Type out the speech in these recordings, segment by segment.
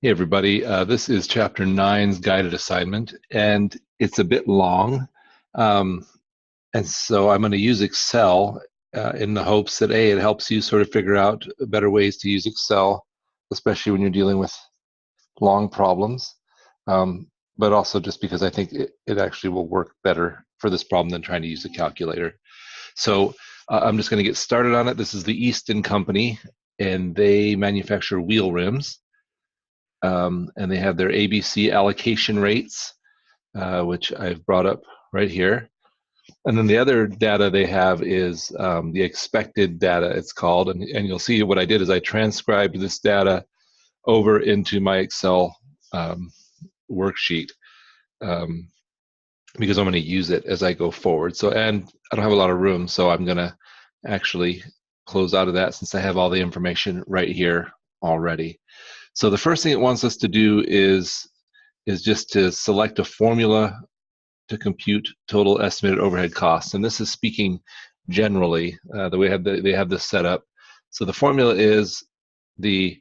Hey everybody, this is Chapter 9's guided assignment, and it's a bit long. Um, and so I'm going to use Excel in the hopes that it helps you sort of figure out better ways to use Excel, especially when you're dealing with long problems. But also just because I think it actually will work better for this problem than trying to use a calculator. So I'm just going to get started on it. This is the Easton Company, and they manufacture wheel rims. And they have their ABC allocation rates, which I've brought up right here. And then the other data they have is the expected data, it's called. And you'll see what I did is I transcribed this data over into my Excel worksheet because I'm going to use it as I go forward. So, and I don't have a lot of room, so I'm going to actually close out of that since I have all the information right here already. So the first thing it wants us to do is just to select a formula to compute total estimated overhead costs. And this is speaking generally, the way they have this set up. So the formula is the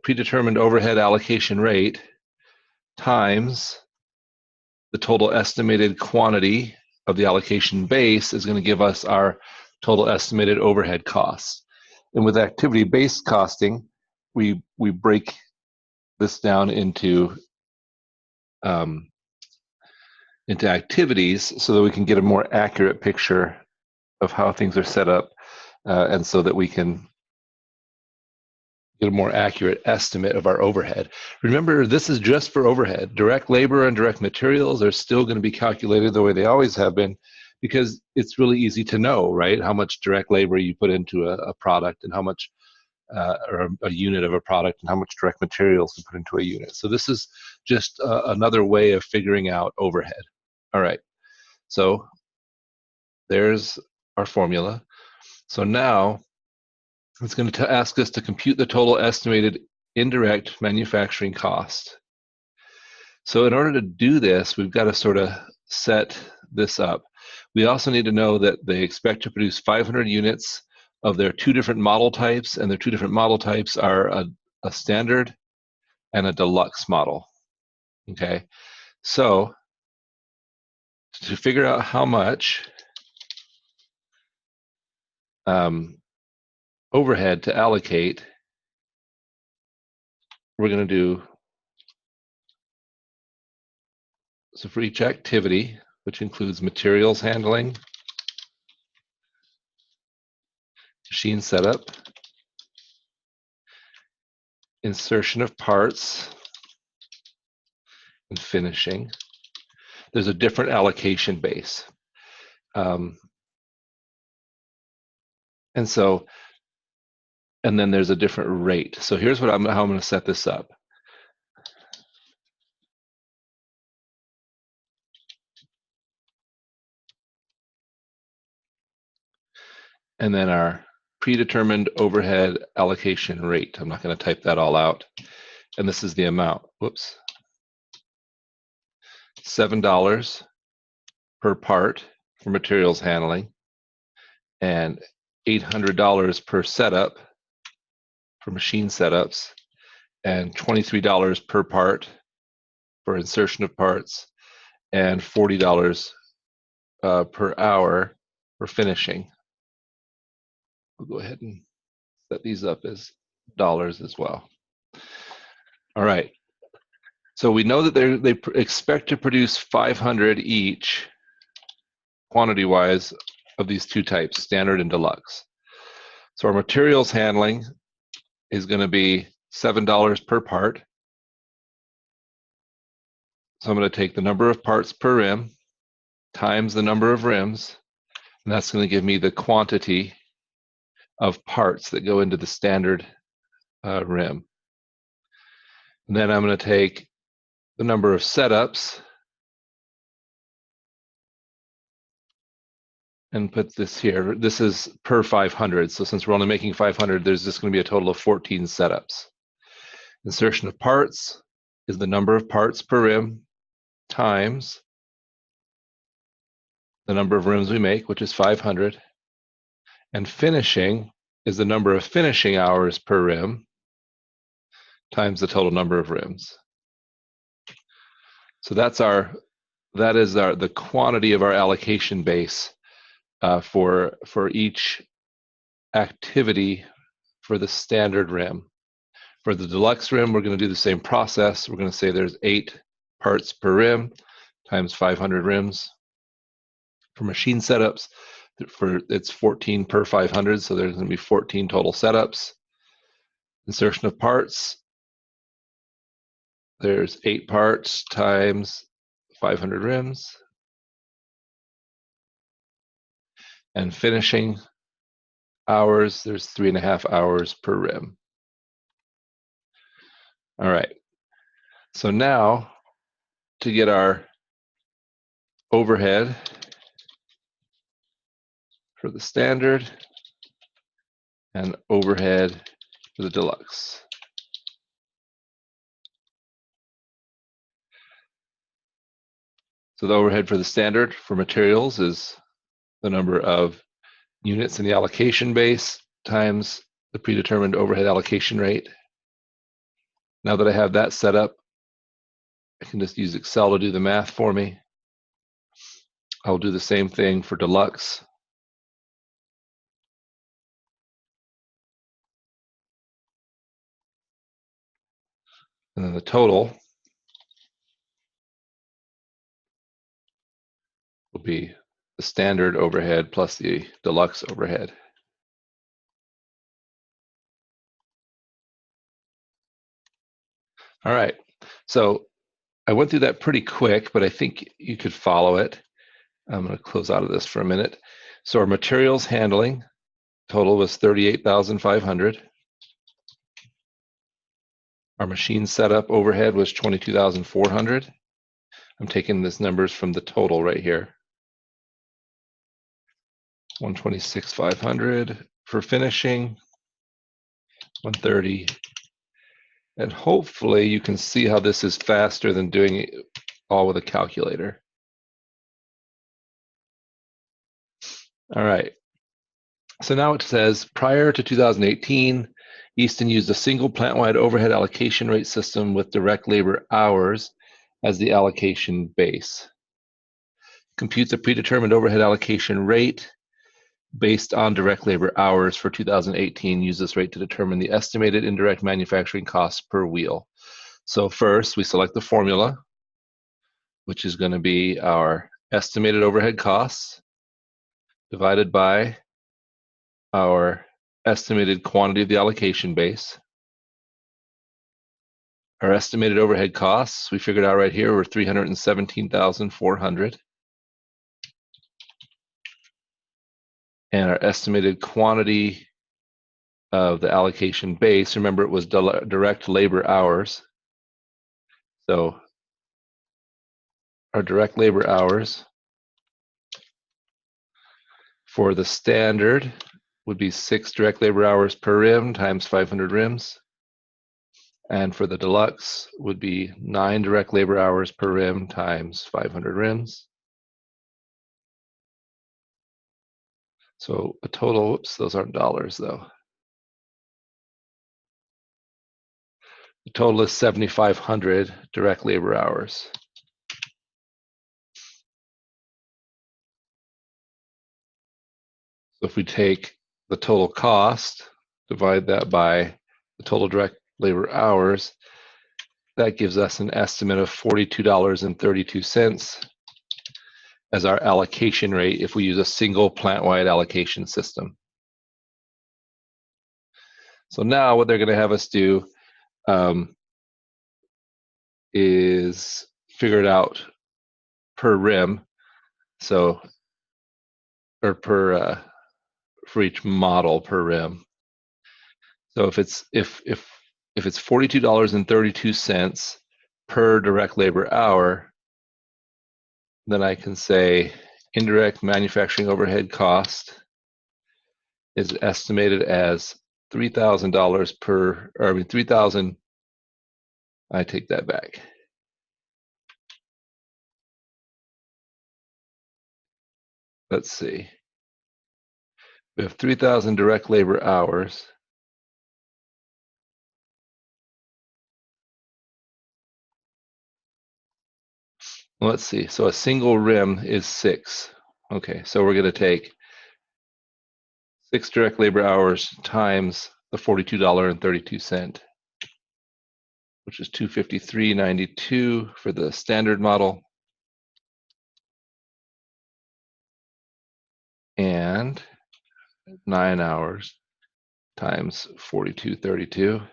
predetermined overhead allocation rate times the total estimated quantity of the allocation base is going to give us our total estimated overhead costs. And with activity-based costing, we break this down into activities so that we can get a more accurate picture of how things are set up, and so that we can get a more accurate estimate of our overhead. Remember, this is just for overhead. Direct labor and direct materials are still going to be calculated the way they always have been, because it's really easy to know, right, how much direct labor you put into a product and how much or a unit of a product and how much direct materials you put into a unit. So this is just another way of figuring out overhead. All right, so there's our formula. So now it's going to ask us to compute the total estimated indirect manufacturing cost. So in order to do this, we've got to sort of set this up. We also need to know that they expect to produce 500 units of their two different model types, and their two different model types are a standard and a deluxe model. Okay, so to figure out how much overhead to allocate, we're going to do, so for each activity, which includes materials handling, machine setup, insertion of parts, and finishing, there's a different allocation base. And then there's a different rate. So here's how I'm going to set this up. And then our predetermined overhead allocation rate. I'm not going to type that all out. And this is the amount. Whoops. $7 per part for materials handling, and $800 per setup for machine setups, and $23 per part for insertion of parts, and $40 per hour for finishing. We'll go ahead and set these up as dollars as well. All right. So we know that they expect to produce 500 each, quantity-wise, of these two types, standard and deluxe. So our materials handling is going to be $7 per part. So I'm going to take the number of parts per rim times the number of rims, and that's going to give me the quantity of parts that go into the standard rim. And then I'm going to take the number of setups and put this here. This is per 500. So since we're only making 500, there's just going to be a total of 14 setups. Insertion of parts is the number of parts per rim times the number of rims we make, which is 500. And finishing is the number of finishing hours per rim times the total number of rims. So that is the quantity of our allocation base for each activity for the standard rim. For the deluxe rim, we're going to do the same process. We're going to say there's 8 parts per rim times 500 rims. For machine setups, it's 14 per 500, so there's going to be 14 total setups. Insertion of parts, there's 8 parts times 500 rims. And finishing hours, there's 3.5 hours per rim. All right, so now to get our overhead for the standard and overhead for the deluxe. So the overhead for the standard for materials is the number of units in the allocation base times the predetermined overhead allocation rate. Now that I have that set up, I can just use Excel to do the math for me. I'll do the same thing for deluxe. And then the total will be the standard overhead plus the deluxe overhead. All right, so I went through that pretty quick, but I think you could follow it. I'm going to close out of this for a minute. So our materials handling total was 38,500. Our machine setup overhead was 22,400. I'm taking these numbers from the total right here. 126,500 for finishing, 130. And hopefully you can see how this is faster than doing it all with a calculator. All right. So now it says, prior to 2018, Easton used a single plant-wide overhead allocation rate system with direct labor hours as the allocation base. Compute the predetermined overhead allocation rate based on direct labor hours for 2018. Use this rate to determine the estimated indirect manufacturing costs per wheel. So first, we select the formula, which is going to be our estimated overhead costs divided by our estimated quantity of the allocation base. Our estimated overhead costs, we figured out right here, were 317,400. And our estimated quantity of the allocation base, remember it was direct labor hours. So our direct labor hours for the standard would be 6 direct labor hours per rim times 500 rims. And for the deluxe would be 9 direct labor hours per rim times 500 rims. So a total, whoops, those aren't dollars though. The total is 7,500 direct labor hours. So if we take the total cost, divide that by the total direct labor hours, that gives us an estimate of $42.32 as our allocation rate if we use a single plant-wide allocation system. So now what they're going to have us do is figure it out per rim, so or per for each model per rim. So if it's $42.32 per direct labor hour, then I can say indirect manufacturing overhead cost is estimated as $3,000 per, or I mean 3,000. I take that back. Let's see. We have 3,000 direct labor hours. Let's see. So a single rim is 6. Okay, so we're going to take 6 direct labor hours times the $42.32, which is $253.92 for the standard model, and 9 hours times 42.32,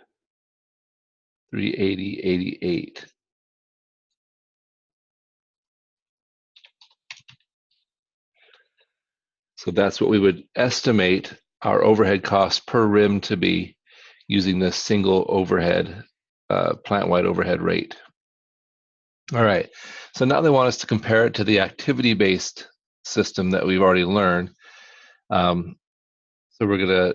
$380.88. So that's what we would estimate our overhead costs per rim to be using this single overhead, plant-wide overhead rate. All right, so now they want us to compare it to the activity-based system that we've already learned. So we're gonna,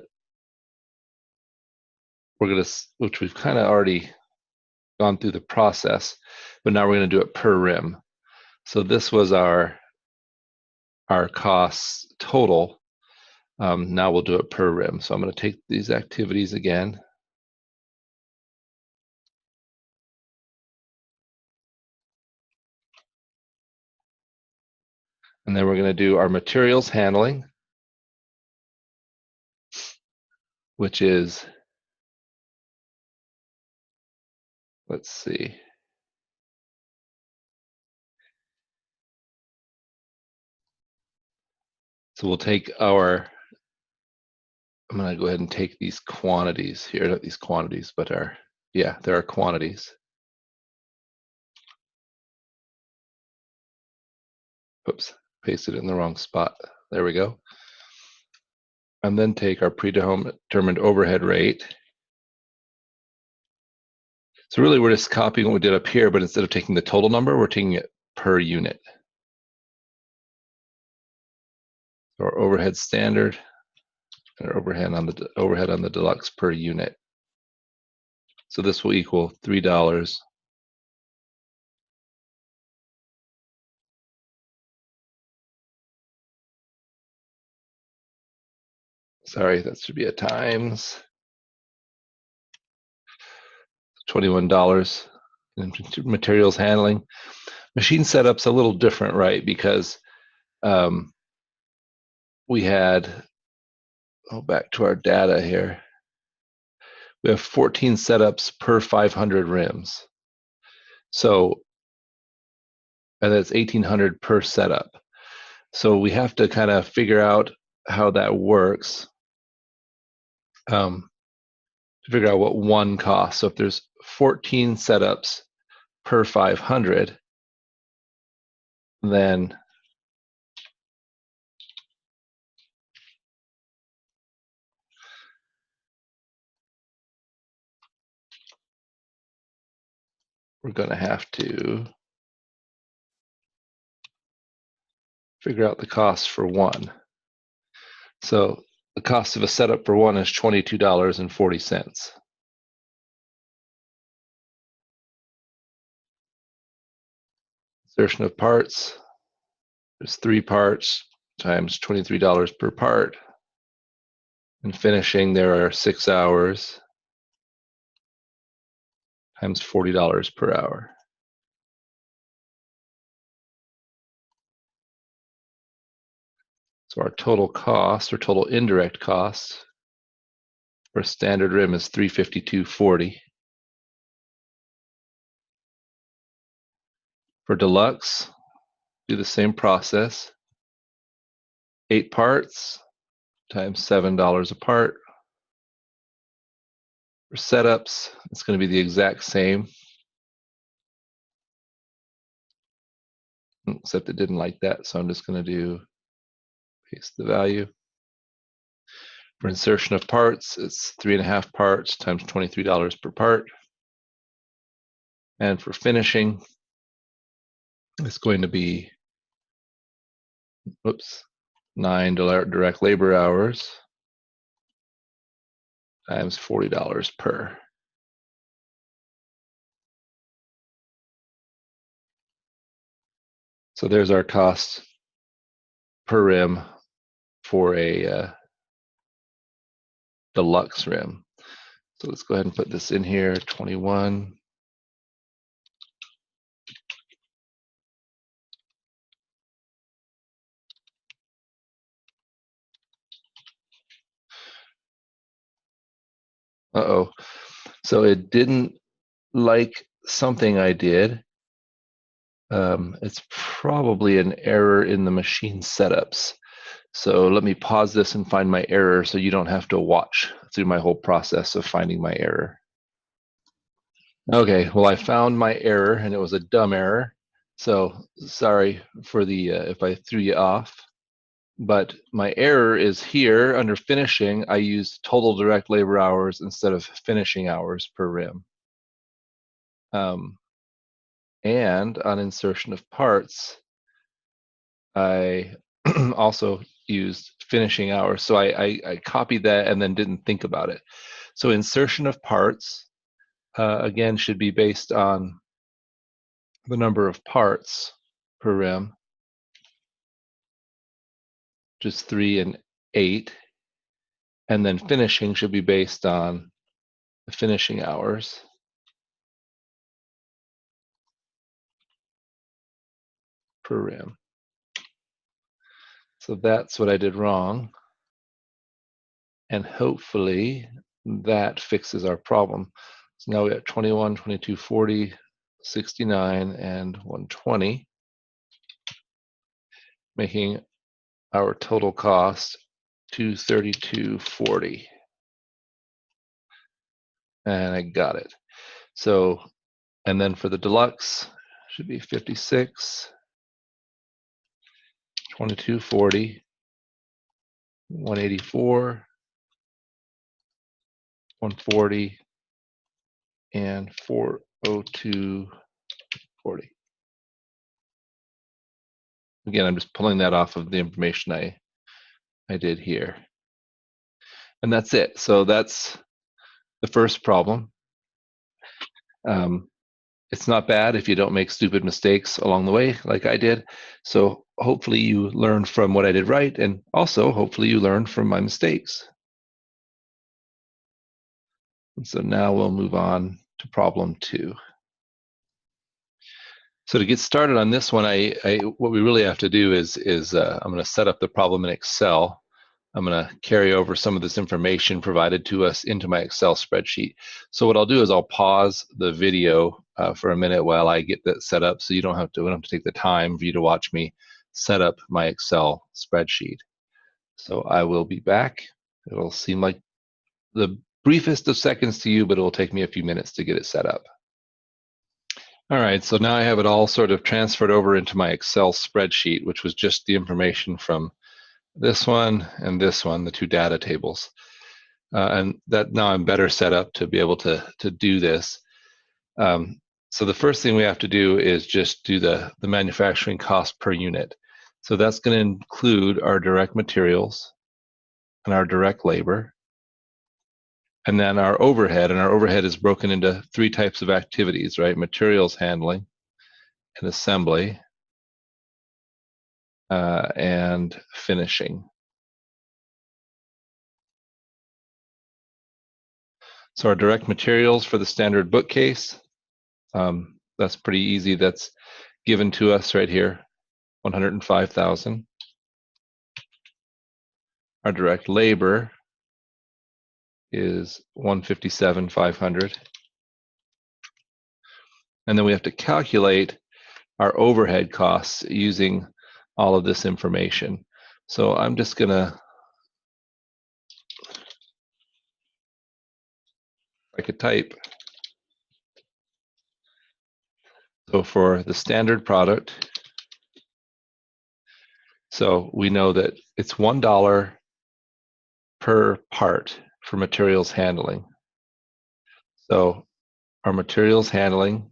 which we've kind of already gone through the process, but now we're gonna do it per rim. So this was our costs total. Now we'll do it per rim. So I'm gonna take these activities again. And then we're going to do our materials handling, which is, let's see. So we'll take our, I'm going to go ahead and take these quantities here, not these quantities, but our, yeah, there are quantities. Oops, pasted it in the wrong spot. There we go. And then take our predetermined overhead rate. So really we're just copying what we did up here, but instead of taking the total number, we're taking it per unit. So our overhead standard and our overhead on the deluxe per unit. So this will equal $3. Sorry, that should be a times $21 in materials handling. Machine setup's a little different, right? Because we had, back to our data here. We have 14 setups per 500 rims. So, and that's 1,800 per setup. So we have to kind of figure out how that works to figure out what one costs. So if there's 14 setups per 500, then we're going to have to figure out the cost for one. So the cost of a setup for one is $22.40. Insertion of parts, there's 3 parts times $23 per part. And finishing, there are 6 hours times $40 per hour. So our total cost, or total indirect cost, for a standard rim is $352.40. For deluxe, do the same process. 8 parts times $7 a part. For setups, it's going to be the exact same, except it didn't like that, so I'm just going to do paste the value. For insertion of parts, it's 3.5 parts times $23 per part. And for finishing, it's going to be, 9 direct labor hours times $40 per. So there's our cost per rim for a deluxe rim. So let's go ahead and put this in here, 21 Uh-oh. So it didn't like something I did. It's probably an error in the machine setups. So let me pause this and find my error so you don't have to watch through my whole process of finding my error. Okay, well, I found my error and it was a dumb error. So sorry for the if I threw you off. But my error is here under finishing, I used total direct labor hours instead of finishing hours per rim. And on insertion of parts, I also used finishing hours. So I copied that and then didn't think about it. So insertion of parts, again, should be based on the number of parts per rim, just 3 and 8. And then finishing should be based on the finishing hours per rim. So that's what I did wrong. And hopefully that fixes our problem. So now we have 21, 22, 40, 69, and 120, making our total cost 232.40. And I got it. So, and then for the deluxe, should be 56, 22.40, 184, 140, and 402.40. Again, I'm just pulling that off of the information I did here. And that's it. So that's the first problem. It's not bad if you don't make stupid mistakes along the way like I did. So hopefully you learned from what I did right, and also hopefully you learned from my mistakes. And so now we'll move on to problem 2. So to get started on this one, what we really have to do is I'm going to set up the problem in Excel. I'm going to carry over some of this information provided to us into my Excel spreadsheet. So what I'll do is I'll pause the video for a minute while I get that set up, so we don't have to take the time for you to watch me set up my Excel spreadsheet. So I will be back. It'll seem like the briefest of seconds to you, but it will take me a few minutes to get it set up. All right, so now I have it all sort of transferred over into my Excel spreadsheet, which was just the information from this one and this one, the two data tables. And that now I'm better set up to be able to do this. So the first thing we have to do is just do the manufacturing cost per unit. So that's going to include our direct materials and our direct labor, and then our overhead. And our overhead is broken into 3 types of activities, right? Materials handling and assembly and finishing. So our direct materials for the standard bookcase, that's pretty easy. That's given to us right here, 105,000. Our direct labor is 157,500. And then we have to calculate our overhead costs using all of this information. So I'm just gonna, I could type. So for the standard product, so we know that it's $1 per part for materials handling. So our materials handling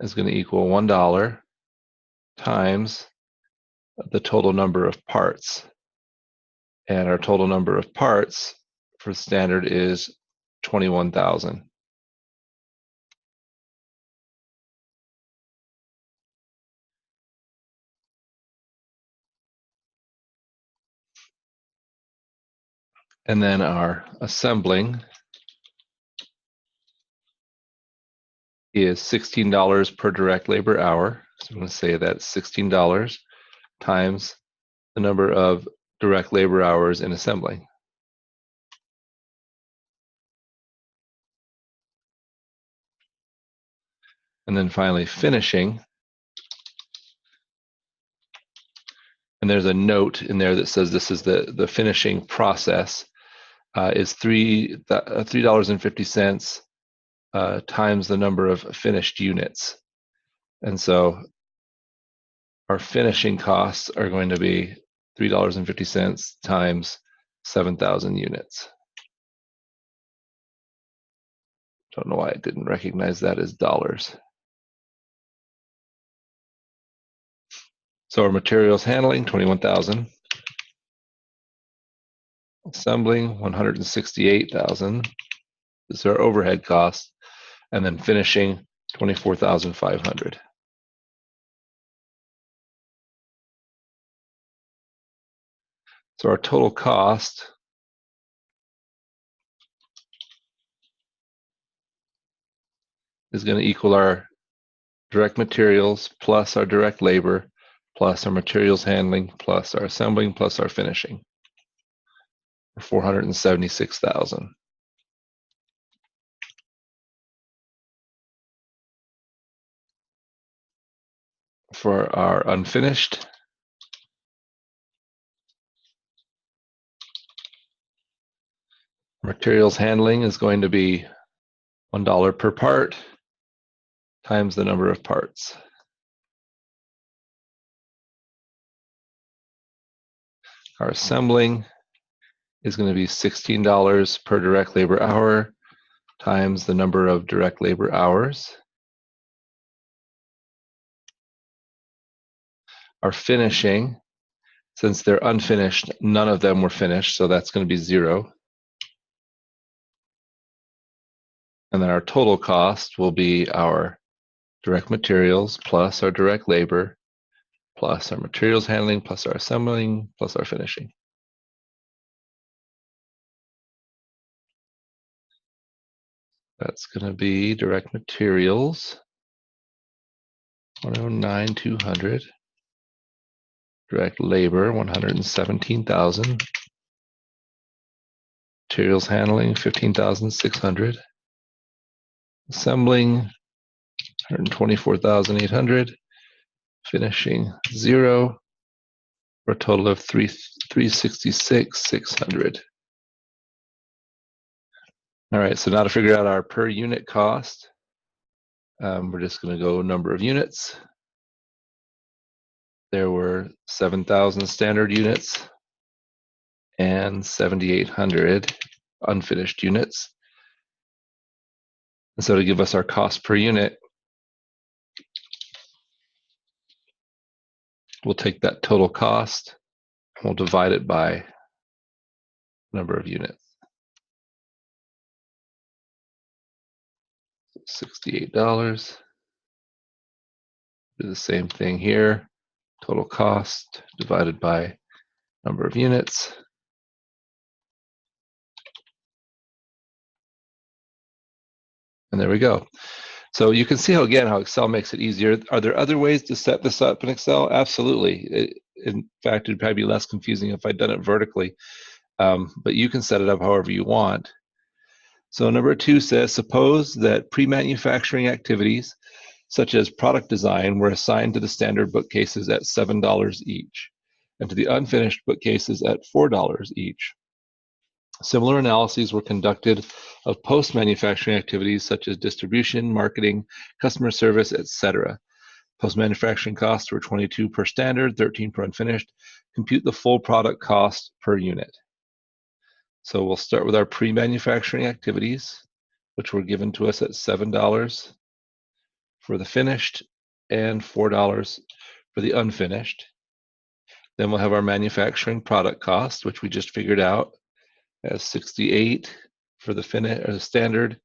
is going to equal $1 times the total number of parts. And our total number of parts for standard is 21,000. And then our assembling is $16 per direct labor hour. So I'm going to say that's $16 times the number of direct labor hours in assembling. And then finally finishing. And there's a note in there that says this is the finishing process is $3.50 times the number of finished units. And so our finishing costs are going to be $3.50 times 7,000 units. Don't know why it didn't recognize that as dollars. So our materials handling, 21,000. Assembling, 168,000. This is our overhead cost. And then finishing, 24,500. So our total cost is going to equal our direct materials plus our direct labor plus our materials handling plus our assembling plus our finishing, 476,000. For our unfinished, materials handling is going to be $1 per part times the number of parts. Our assembling is going to be $16 per direct labor hour times the number of direct labor hours. Our finishing, since they're unfinished, none of them were finished, so that's going to be 0. And then our total cost will be our direct materials plus our direct labor plus our materials handling plus our assembling plus our finishing. That's going to be direct materials, 109,200. Direct labor, 117,000. Materials handling, 15,600. Assembling, 124,800. Finishing, 0, for a total of 366,600. All right, so now to figure out our per unit cost, we're just going to go number of units. There were 7,000 standard units and 7,800 unfinished units. And so to give us our cost per unit, we'll take that total cost and we'll divide it by number of units. $68. Do the same thing here. Total cost divided by number of units. And there we go. So you can see how, again, how Excel makes it easier. Are there other ways to set this up in Excel? Absolutely. In fact, it'd probably be less confusing if I'd done it vertically. But you can set it up however you want. So number 2 says, suppose that pre-manufacturing activities, such as product design, were assigned to the standard bookcases at $7 each, and to the unfinished bookcases at $4 each. Similar analyses were conducted of post-manufacturing activities such as distribution, marketing, customer service, etc. Post-manufacturing costs were 22 per standard, 13 per unfinished. Compute the full product cost per unit. So we'll start with our pre-manufacturing activities, which were given to us at $7 for the finished and $4 for the unfinished. Then we'll have our manufacturing product cost, which we just figured out as 68 for the the standard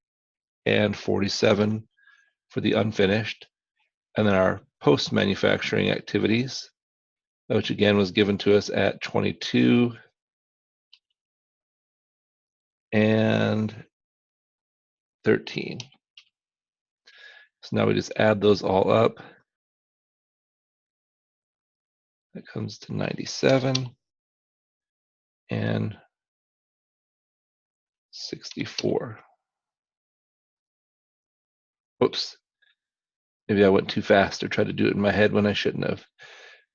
and 47 for the unfinished. And then our post-manufacturing activities, which again was given to us at 22 and 13. So now we just add those all up. That comes to 97. and 64. Whoops. Maybe I went too fast or tried to do it in my head when I shouldn't have.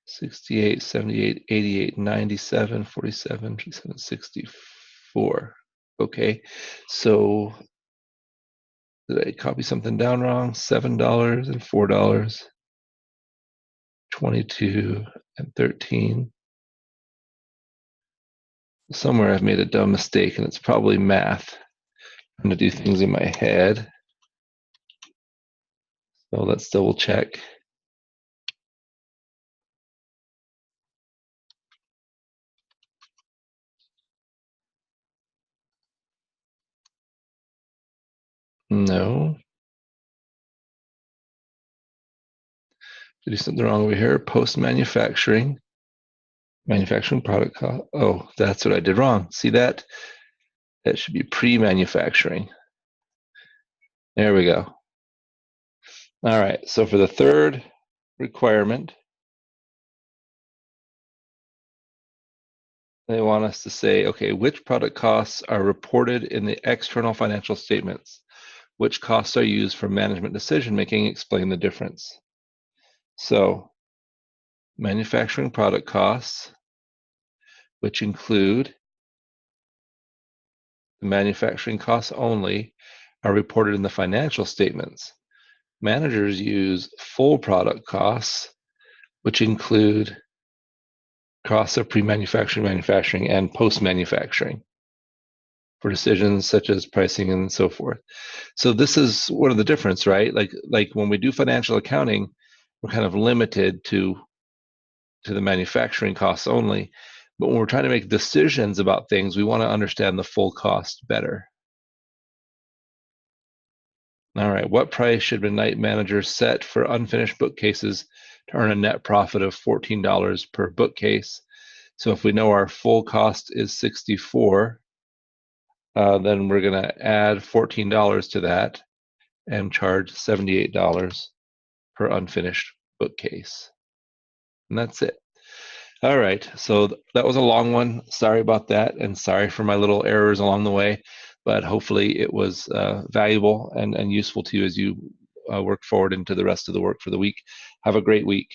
68, 78, 88, 97, 47, 57, 64. Okay, so did I copy something down wrong? $7 and $4, 22 and 13. Somewhere I've made a dumb mistake, and it's probably math. I'm going to do things in my head. So let's double check. No. Did I do something wrong over here? Post-manufacturing. Manufacturing product cost. Oh, that's what I did wrong. See that? That should be pre-manufacturing. There we go. All right, so for the third requirement, they want us to say, okay, which product costs are reported in the external financial statements? Which costs are used for management decision-making? Explain the difference. So, manufacturing product costs, which include the manufacturing costs only, are reported in the financial statements. Managers use full product costs, which include costs of pre-manufacturing, manufacturing, and post-manufacturing for decisions such as pricing and so forth. So this is one of the difference, right? Like when we do financial accounting, we're kind of limited to the manufacturing costs only. But when we're trying to make decisions about things, we want to understand the full cost better. All right, what price should night managers set for unfinished bookcases to earn a net profit of $14 per bookcase? So if we know our full cost is 64, then we're going to add $14 to that and charge $78 per unfinished bookcase. And that's it. All right, so that was a long one. Sorry about that, and sorry for my little errors along the way, but hopefully it was valuable and useful to you as you work forward into the rest of the work for the week. Have a great week.